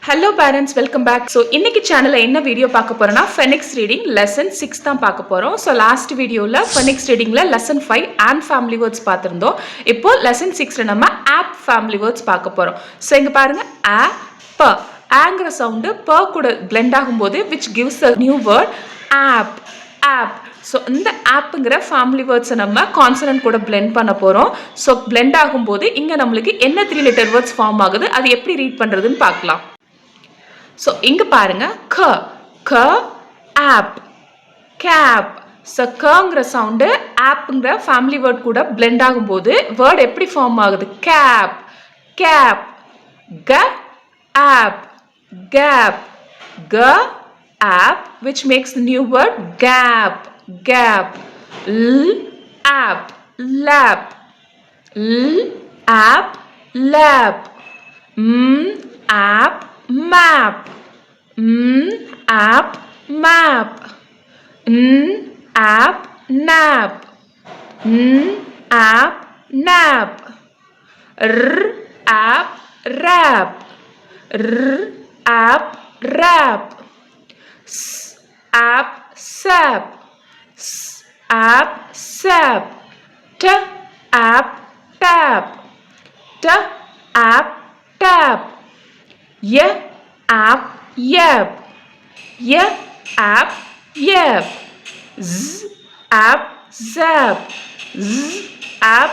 Hello parents, welcome back. So இன்னைக்கு சேனல்ல என்ன வீடியோ பார்க்க போறோம்னா Phoenix reading lesson 6 தான் பார்க்க போறோம். So last வீடியோல Phoenix readingல lesson 5 and family words பார்த்திருந்தோம். இப்போ lesson 6ல நம்ம app family words பார்க்க போறோம். So இங்க பாருங்க a p ஆங்கிற சவுண்ட் p கூட blend ஆகும்போது which gives a new word app. So இந்த ஆப்புங்கிற ஃபேமிலி வேர்ட்ஸை நம்ம கான்சனன்ட் கூட பிளெண்ட் பண்ண போகிறோம். ஸோ பிளெண்ட் ஆகும்போது இங்கே நம்மளுக்கு என்ன 3 லெட்டர் வேர்ட்ஸ் ஃபார்ம் ஆகுது, அது எப்படி ரீட் பண்ணுறதுன்னு பார்க்கலாம். ஸோ இங்கே பாருங்க க ஆப் கேப். ஸோ கங்கிற சவுண்டு ஆப்புங்கிற ஃபேமிலி வேர்ட் கூட பிளெண்ட் ஆகும்போது வேர்ட் எப்படி ஃபார்ம் ஆகுது, கேப் கேப். க ஆப் கேப். க ap which makes the new word gap. Gap. L app lap. L app lap. M app map. M app map. N app nap. N app nap. R app rap. R app rap. S app sap. S app sap. T app tap. T app tap. Y app yap. Y app yap. Z app zap. Z app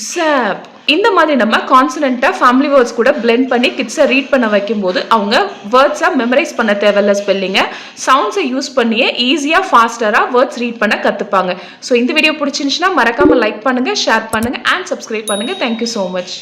zap. இந்த மாதிரி நம்ம கான்சனன்ட்டை family words கூட blend பண்ணி கிட்ஸை read பண்ண வைக்கும்போது அவங்க வேர்ட்ஸை memorise பண்ண தேவையில்ல, ஸ்பெல்லிங்கை சவுண்ட்ஸை யூஸ் பண்ணியே ஈஸியாக ஃபாஸ்டராக வேர்ட்ஸ் ரீட் பண்ண கற்றுப்பாங்க. ஸோ இந்த வீடியோ பிடிச்சிருந்துச்சுன்னா மறக்காமல் லைக் பண்ணுங்கள், ஷேர் பண்ணுங்கள் அண்ட் சப்ஸ்கிரைப் பண்ணுங்கள். Thank you so much.